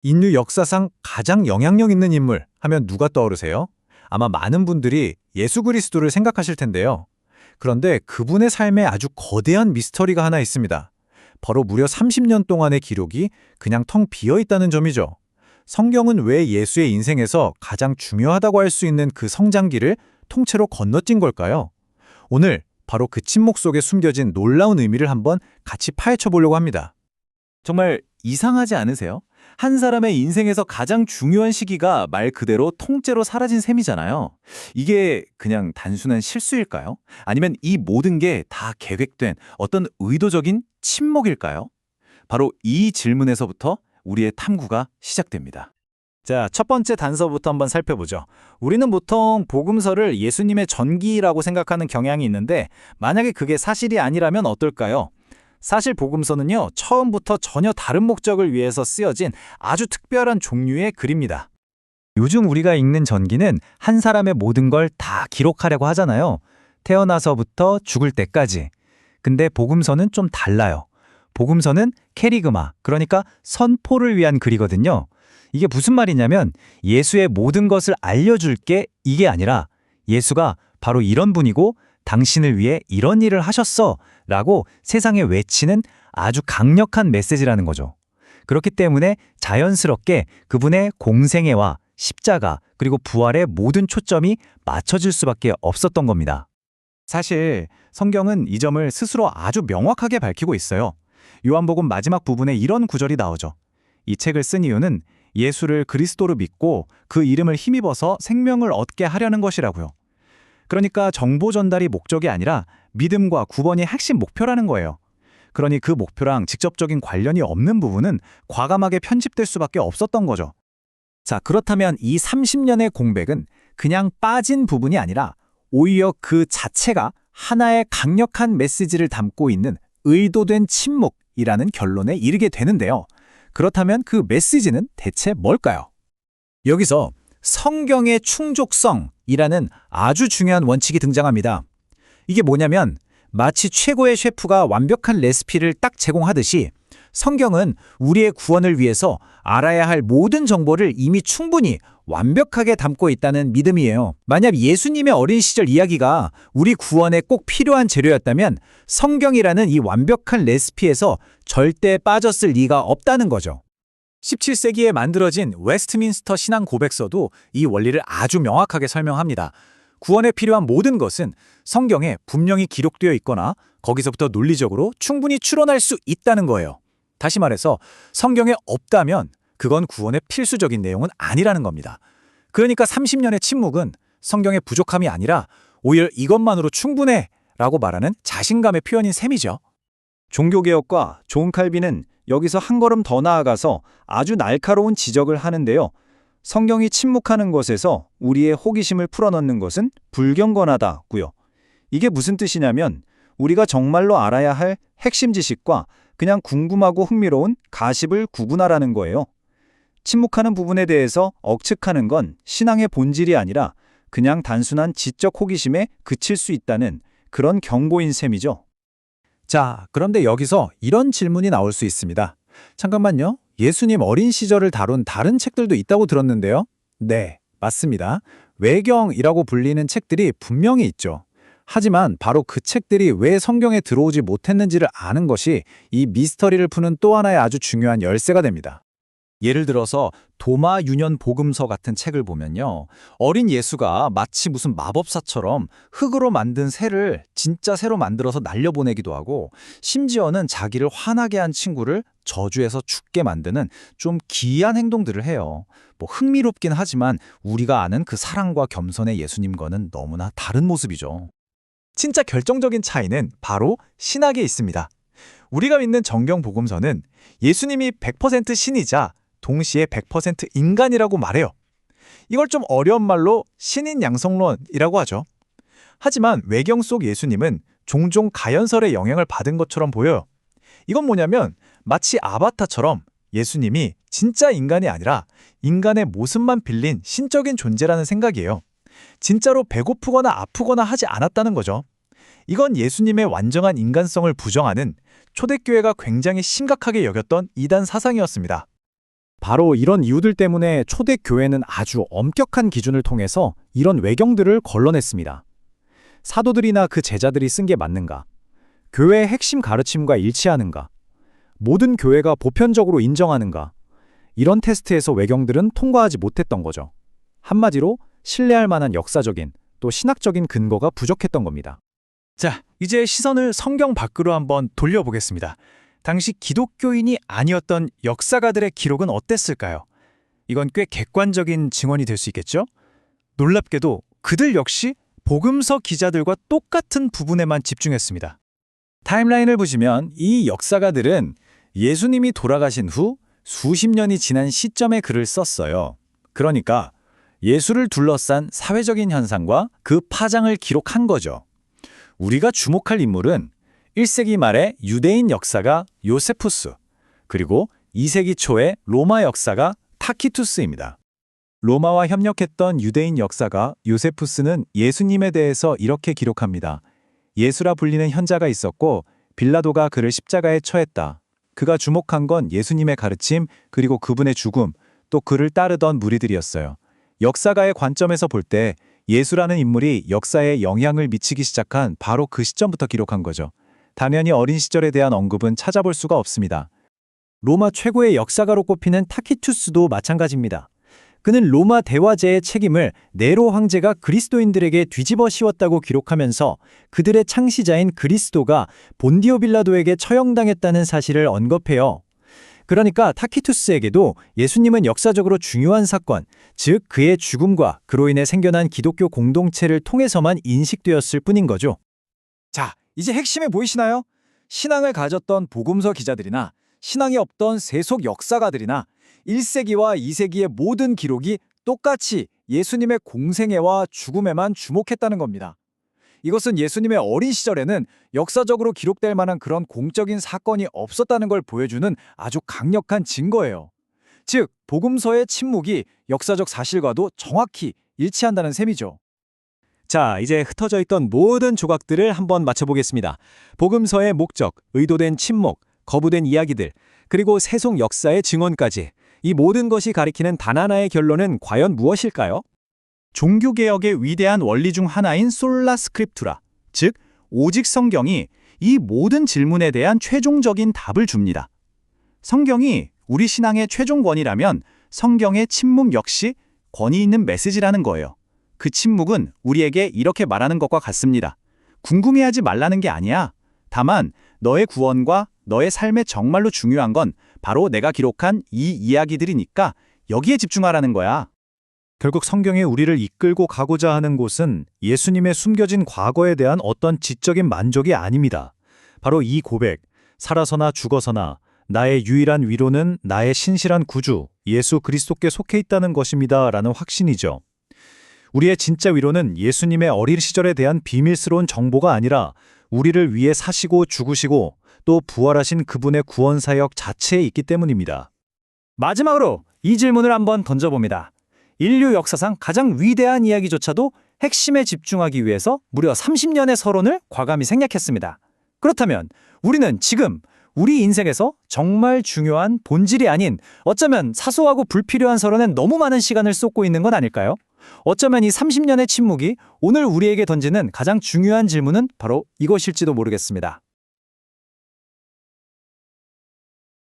인류 역사상 가장 영향력 있는 인물 하면 누가 떠오르세요? 아마 많은 분들이 예수 그리스도를 생각하실 텐데요. 그런데 그분의 삶에 아주 거대한 미스터리가 하나 있습니다. 바로 무려 30년 동안의 기록이 그냥 텅 비어 있다는 점이죠. 성경은 왜 예수의 인생에서 가장 중요하다고 할 수 있는 그 성장기를 통째로 건너뛴 걸까요? 오늘 바로 그 침묵 속에 숨겨진 놀라운 의미를 한번 같이 파헤쳐 보려고 합니다. 정말 이상하지 않으세요? 한 사람의 인생에서 가장 중요한 시기가 말 그대로 통째로 사라진 셈이잖아요. 이게 그냥 단순한 실수일까요? 아니면 이 모든 게 다 계획된 어떤 의도적인 침묵일까요? 바로 이 질문에서부터 우리의 탐구가 시작됩니다. 자, 첫 번째 단서부터 한번 살펴보죠. 우리는 보통 복음서를 예수님의 전기라고 생각하는 경향이 있는데 만약에 그게 사실이 아니라면 어떨까요? 사실 복음서는요, 처음부터 전혀 다른 목적을 위해서 쓰여진 아주 특별한 종류의 글입니다. 요즘 우리가 읽는 전기는 한 사람의 모든 걸 다 기록하려고 하잖아요. 태어나서부터 죽을 때까지. 근데 복음서는 좀 달라요. 복음서는 캐리그마, 그러니까 선포를 위한 글이거든요. 이게 무슨 말이냐면 예수의 모든 것을 알려줄게 이게 아니라 예수가 바로 이런 분이고 당신을 위해 이런 일을 하셨어 라고 세상에 외치는 아주 강력한 메시지라는 거죠. 그렇기 때문에 자연스럽게 그분의 공생애와 십자가 그리고 부활의 모든 초점이 맞춰질 수밖에 없었던 겁니다. 사실 성경은 이 점을 스스로 아주 명확하게 밝히고 있어요. 요한복음 마지막 부분에 이런 구절이 나오죠. 이 책을 쓴 이유는 예수를 그리스도로 믿고 그 이름을 힘입어서 생명을 얻게 하려는 것이라고요. 그러니까 정보 전달이 목적이 아니라 믿음과 구원이 핵심 목표라는 거예요. 그러니 그 목표랑 직접적인 관련이 없는 부분은 과감하게 편집될 수밖에 없었던 거죠. 자, 그렇다면 이 30년의 공백은 그냥 빠진 부분이 아니라 오히려 그 자체가 하나의 강력한 메시지를 담고 있는 의도된 침묵이라는 결론에 이르게 되는데요. 그렇다면 그 메시지는 대체 뭘까요? 여기서 성경의 충족성이라는 아주 중요한 원칙이 등장합니다. 이게 뭐냐면 마치 최고의 셰프가 완벽한 레시피를 딱 제공하듯이 성경은 우리의 구원을 위해서 알아야 할 모든 정보를 이미 충분히 완벽하게 담고 있다는 믿음이에요. 만약 예수님의 어린 시절 이야기가 우리 구원에 꼭 필요한 재료였다면 성경이라는 이 완벽한 레시피에서 절대 빠졌을 리가 없다는 거죠. 17세기에 만들어진 웨스트민스터 신앙 고백서도 이 원리를 아주 명확하게 설명합니다. 구원에 필요한 모든 것은 성경에 분명히 기록되어 있거나 거기서부터 논리적으로 충분히 추론할 수 있다는 거예요. 다시 말해서 성경에 없다면 그건 구원의 필수적인 내용은 아니라는 겁니다. 그러니까 30년의 침묵은 성경의 부족함이 아니라 오히려 이것만으로 충분해 라고 말하는 자신감의 표현인 셈이죠. 종교개혁과 존 칼빈은 여기서 한 걸음 더 나아가서 아주 날카로운 지적을 하는데요. 성경이 침묵하는 것에서 우리의 호기심을 풀어넣는 것은 불경건하다고요. 이게 무슨 뜻이냐면 우리가 정말로 알아야 할 핵심 지식과 그냥 궁금하고 흥미로운 가십을 구분하라는 거예요. 침묵하는 부분에 대해서 억측하는 건 신앙의 본질이 아니라 그냥 단순한 지적 호기심에 그칠 수 있다는 그런 경고인 셈이죠. 자, 그런데 여기서 이런 질문이 나올 수 있습니다. 잠깐만요. 예수님 어린 시절을 다룬 다른 책들도 있다고 들었는데요. 네, 맞습니다. 외경이라고 불리는 책들이 분명히 있죠. 하지만 바로 그 책들이 왜 성경에 들어오지 못했는지를 아는 것이 이 미스터리를 푸는 또 하나의 아주 중요한 열쇠가 됩니다. 예를 들어서 도마 유년 복음서 같은 책을 보면요. 어린 예수가 마치 무슨 마법사처럼 흙으로 만든 새를 진짜 새로 만들어서 날려보내기도 하고 심지어는 자기를 화나게 한 친구를 저주해서 죽게 만드는 좀 기이한 행동들을 해요. 뭐 흥미롭긴 하지만 우리가 아는 그 사랑과 겸손의 예수님과는 너무나 다른 모습이죠. 진짜 결정적인 차이는 바로 신학에 있습니다. 우리가 믿는 정경 복음서는 예수님이 100% 신이자 동시에 100% 인간이라고 말해요. 이걸 좀 어려운 말로 신인 양성론이라고 하죠. 하지만 외경 속 예수님은 종종 가연설의 영향을 받은 것처럼 보여요. 이건 뭐냐면 마치 아바타처럼 예수님이 진짜 인간이 아니라 인간의 모습만 빌린 신적인 존재라는 생각이에요. 진짜로 배고프거나 아프거나 하지 않았다는 거죠. 이건 예수님의 완전한 인간성을 부정하는 초대교회가 굉장히 심각하게 여겼던 이단 사상이었습니다. 바로 이런 이유들 때문에 초대 교회는 아주 엄격한 기준을 통해서 이런 외경들을 걸러냈습니다. 사도들이나 그 제자들이 쓴 게 맞는가? 교회의 핵심 가르침과 일치하는가? 모든 교회가 보편적으로 인정하는가? 이런 테스트에서 외경들은 통과하지 못했던 거죠. 한마디로 신뢰할 만한 역사적인 또 신학적인 근거가 부족했던 겁니다. 자, 이제 시선을 성경 밖으로 한번 돌려보겠습니다. 당시 기독교인이 아니었던 역사가들의 기록은 어땠을까요? 이건 꽤 객관적인 증언이 될 수 있겠죠? 놀랍게도 그들 역시 복음서 기자들과 똑같은 부분에만 집중했습니다. 타임라인을 보시면 이 역사가들은 예수님이 돌아가신 후 수십 년이 지난 시점에 글을 썼어요. 그러니까 예수를 둘러싼 사회적인 현상과 그 파장을 기록한 거죠. 우리가 주목할 인물은 1세기 말의 유대인 역사가 요세푸스, 그리고 2세기 초의 로마 역사가 타키투스입니다. 로마와 협력했던 유대인 역사가 요세푸스는 예수님에 대해서 이렇게 기록합니다. 예수라 불리는 현자가 있었고 빌라도가 그를 십자가에 처했다. 그가 주목한 건 예수님의 가르침 그리고 그분의 죽음, 또 그를 따르던 무리들이었어요. 역사가의 관점에서 볼 때 예수라는 인물이 역사에 영향을 미치기 시작한 바로 그 시점부터 기록한 거죠. 당연히 어린 시절에 대한 언급은 찾아볼 수가 없습니다. 로마 최고의 역사가로 꼽히는 타키투스도 마찬가지입니다. 그는 로마 대화제의 책임을 네로 황제가 그리스도인들에게 뒤집어 씌웠다고 기록하면서 그들의 창시자인 그리스도가 본디오 빌라도에게 처형당했다는 사실을 언급해요. 그러니까 타키투스에게도 예수님은 역사적으로 중요한 사건, 즉 그의 죽음과 그로 인해 생겨난 기독교 공동체를 통해서만 인식되었을 뿐인 거죠. 자, 이제 핵심이 보이시나요? 신앙을 가졌던 복음서 기자들이나 신앙이 없던 세속 역사가들이나 1세기와 2세기의 모든 기록이 똑같이 예수님의 공생애와 죽음에만 주목했다는 겁니다. 이것은 예수님의 어린 시절에는 역사적으로 기록될 만한 그런 공적인 사건이 없었다는 걸 보여주는 아주 강력한 증거예요. 즉, 복음서의 침묵이 역사적 사실과도 정확히 일치한다는 셈이죠. 자, 이제 흩어져 있던 모든 조각들을 한번 맞춰보겠습니다. 복음서의 목적, 의도된 침묵, 거부된 이야기들, 그리고 세속 역사의 증언까지 이 모든 것이 가리키는 단 하나의 결론은 과연 무엇일까요? 종교개혁의 위대한 원리 중 하나인 솔라 스크립투라, 즉 오직 성경이 이 모든 질문에 대한 최종적인 답을 줍니다. 성경이 우리 신앙의 최종 권위라면 성경의 침묵 역시 권위 있는 메시지라는 거예요. 그 침묵은 우리에게 이렇게 말하는 것과 같습니다. 궁금해하지 말라는 게 아니야. 다만 너의 구원과 너의 삶에 정말로 중요한 건 바로 내가 기록한 이 이야기들이니까 여기에 집중하라는 거야. 결국 성경이 우리를 이끌고 가고자 하는 곳은 예수님의 숨겨진 과거에 대한 어떤 지적인 만족이 아닙니다. 바로 이 고백, 살아서나 죽어서나 나의 유일한 위로는 나의 신실한 구주 예수 그리스도께 속해 있다는 것입니다. 라는 확신이죠. 우리의 진짜 위로는 예수님의 어린 시절에 대한 비밀스러운 정보가 아니라 우리를 위해 사시고 죽으시고 또 부활하신 그분의 구원사역 자체에 있기 때문입니다. 마지막으로 이 질문을 한번 던져봅니다. 인류 역사상 가장 위대한 이야기조차도 핵심에 집중하기 위해서 무려 30년의 서론을 과감히 생략했습니다. 그렇다면 우리는 지금 우리 인생에서 정말 중요한 본질이 아닌 어쩌면 사소하고 불필요한 서론에 너무 많은 시간을 쏟고 있는 건 아닐까요? 어쩌면 이 30년의 침묵이 오늘 우리에게 던지는 가장 중요한 질문은 바로 이것일지도 모르겠습니다.